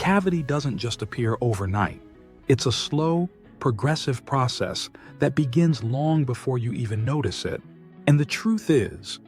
cavity doesn't just appear overnight. It's a slow, progressive process that begins long before you even notice it. And the truth is,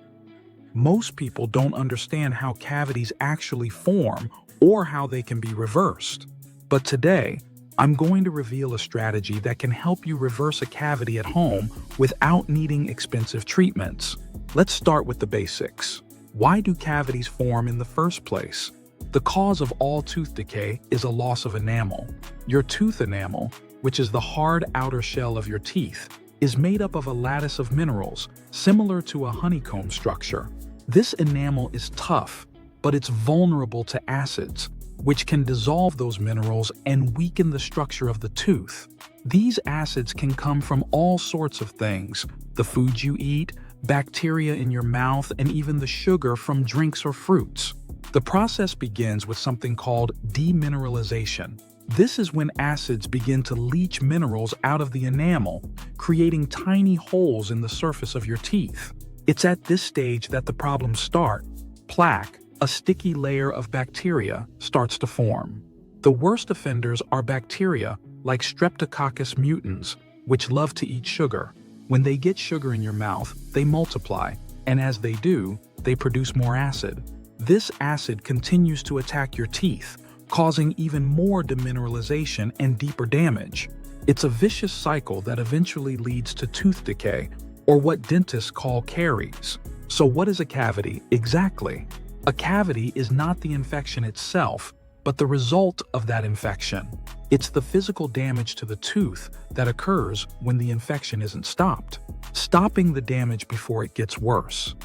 most people don't understand how cavities actually form or how they can be reversed. But today, I'm going to reveal a strategy that can help you reverse a cavity at home without needing expensive treatments. Let's start with the basics. Why do cavities form in the first place? The cause of all tooth decay is a loss of enamel. Your tooth enamel, which is the hard outer shell of your teeth, is made up of a lattice of minerals, similar to a honeycomb structure. This enamel is tough, but it's vulnerable to acids, which can dissolve those minerals and weaken the structure of the tooth. These acids can come from all sorts of things: the foods you eat, bacteria in your mouth, and even the sugar from drinks or fruits. The process begins with something called demineralization. This is when acids begin to leach minerals out of the enamel, creating tiny holes in the surface of your teeth. It's at this stage that the problems start. Plaque, a sticky layer of bacteria, starts to form. The worst offenders are bacteria like Streptococcus mutans, which love to eat sugar. When they get sugar in your mouth, they multiply, and as they do, they produce more acid. This acid continues to attack your teeth, causing even more demineralization and deeper damage. It's a vicious cycle that eventually leads to tooth decay, or what dentists call caries. So what is a cavity exactly? A cavity is not the infection itself, but the result of that infection. It's the physical damage to the tooth that occurs when the infection isn't stopped, stopping the damage before it gets worse.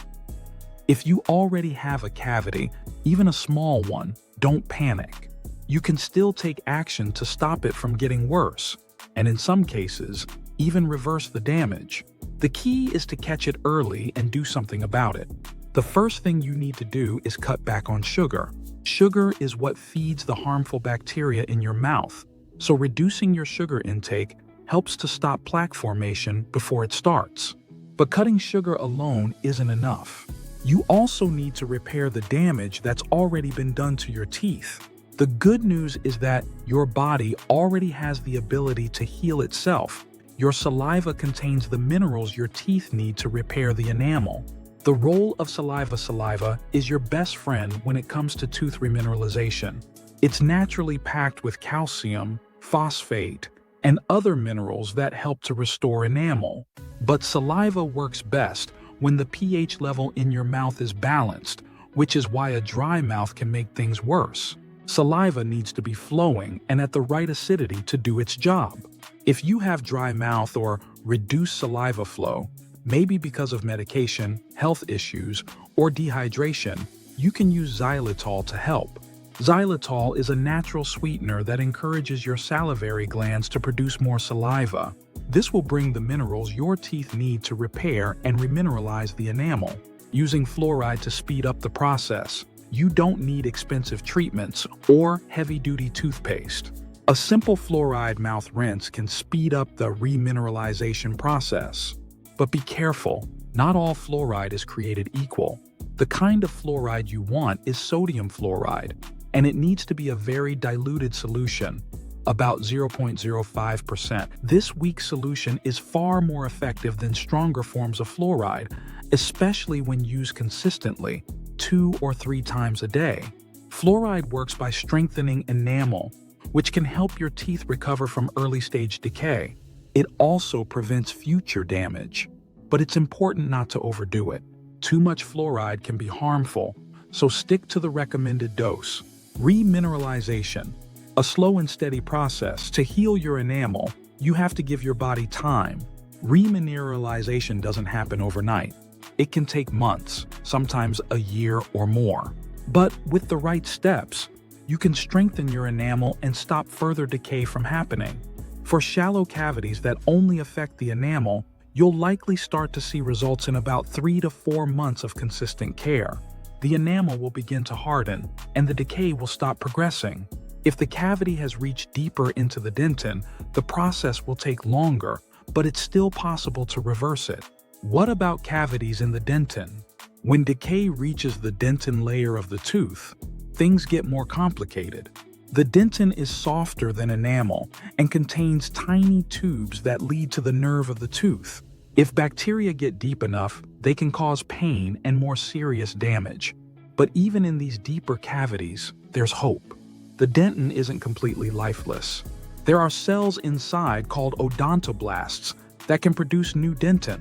If you already have a cavity, even a small one, don't panic. You can still take action to stop it from getting worse, and in some cases, even reverse the damage. The key is to catch it early and do something about it. The first thing you need to do is cut back on sugar. Sugar is what feeds the harmful bacteria in your mouth, so reducing your sugar intake helps to stop plaque formation before it starts. But cutting sugar alone isn't enough. You also need to repair the damage that's already been done to your teeth. The good news is that your body already has the ability to heal itself. Your saliva contains the minerals your teeth need to repair the enamel. The role of saliva is your best friend when it comes to tooth remineralization. It's naturally packed with calcium, phosphate, and other minerals that help to restore enamel. But saliva works best when the pH level in your mouth is balanced, which is why a dry mouth can make things worse. Saliva needs to be flowing and at the right acidity to do its job. If you have dry mouth or reduced saliva flow, maybe because of medication, health issues, or dehydration, you can use xylitol to help. Xylitol is a natural sweetener that encourages your salivary glands to produce more saliva. This will bring the minerals your teeth need to repair and remineralize the enamel. Using fluoride to speed up the process. You don't need expensive treatments or heavy-duty toothpaste. A simple fluoride mouth rinse can speed up the remineralization process. But be careful, not all fluoride is created equal. The kind of fluoride you want is sodium fluoride, and it needs to be a very diluted solution, about 0.05%. This weak solution is far more effective than stronger forms of fluoride, especially when used consistently, 2 or 3 times a day. Fluoride works by strengthening enamel, which can help your teeth recover from early-stage decay. It also prevents future damage, but it's important not to overdo it. Too much fluoride can be harmful, so stick to the recommended dose. Remineralization, a slow and steady process. To heal your enamel, you have to give your body time. Remineralization doesn't happen overnight. It can take months, sometimes a year or more. But with the right steps, you can strengthen your enamel and stop further decay from happening. For shallow cavities that only affect the enamel, you'll likely start to see results in about 3 to 4 months of consistent care. The enamel will begin to harden, and the decay will stop progressing. If the cavity has reached deeper into the dentin, the process will take longer, but it's still possible to reverse it. What about cavities in the dentin? When decay reaches the dentin layer of the tooth, things get more complicated. The dentin is softer than enamel and contains tiny tubes that lead to the nerve of the tooth. If bacteria get deep enough, they can cause pain and more serious damage. But even in these deeper cavities, there's hope. The dentin isn't completely lifeless. There are cells inside called odontoblasts that can produce new dentin.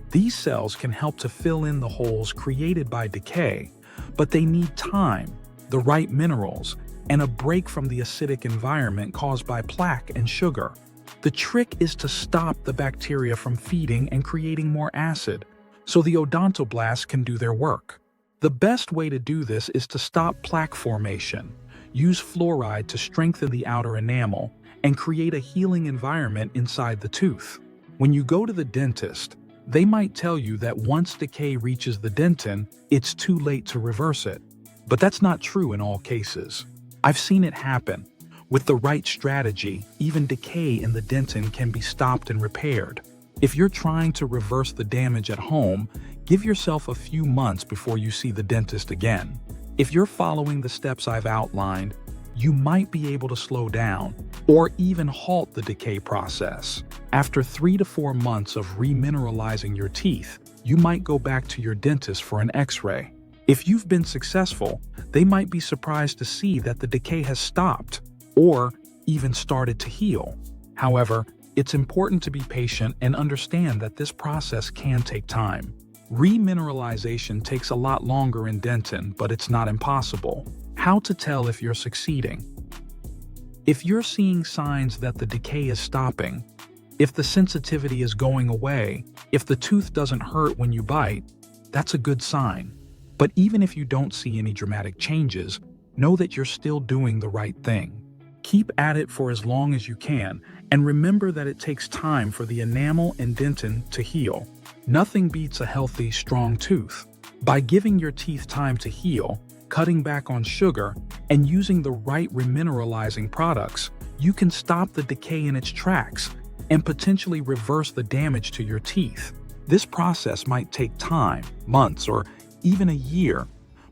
These cells can help to fill in the holes created by decay, but they need time, the right minerals, and a break from the acidic environment caused by plaque and sugar. The trick is to stop the bacteria from feeding and creating more acid, so the odontoblasts can do their work. The best way to do this is to stop plaque formation, use fluoride to strengthen the outer enamel, and create a healing environment inside the tooth. When you go to the dentist, they might tell you that once decay reaches the dentin, it's too late to reverse it. But that's not true in all cases. I've seen it happen. With the right strategy, even decay in the dentin can be stopped and repaired. If you're trying to reverse the damage at home, give yourself a few months before you see the dentist again. If you're following the steps I've outlined, you might be able to slow down or even halt the decay process. After 3 to 4 months of remineralizing your teeth, you might go back to your dentist for an X-ray. If you've been successful, they might be surprised to see that the decay has stopped or even started to heal. However, it's important to be patient and understand that this process can take time. Remineralization takes a lot longer in dentin, but it's not impossible. How to tell if you're succeeding? If you're seeing signs that the decay is stopping, if the sensitivity is going away, if the tooth doesn't hurt when you bite, that's a good sign. But even if you don't see any dramatic changes, know that you're still doing the right thing. Keep at it for as long as you can, and remember that it takes time for the enamel and dentin to heal. Nothing beats a healthy, strong tooth. By giving your teeth time to heal, cutting back on sugar, and using the right remineralizing products, you can stop the decay in its tracks and potentially reverse the damage to your teeth. This process might take time, months, or even a year,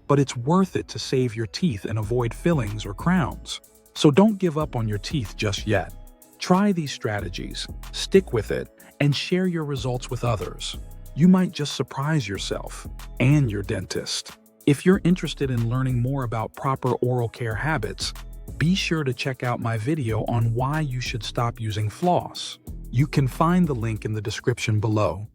but it's worth it to save your teeth and avoid fillings or crowns. So don't give up on your teeth just yet. Try these strategies, stick with it, and share your results with others. You might just surprise yourself and your dentist. If you're interested in learning more about proper oral care habits, be sure to check out my video on why you should stop using floss. You can find the link in the description below.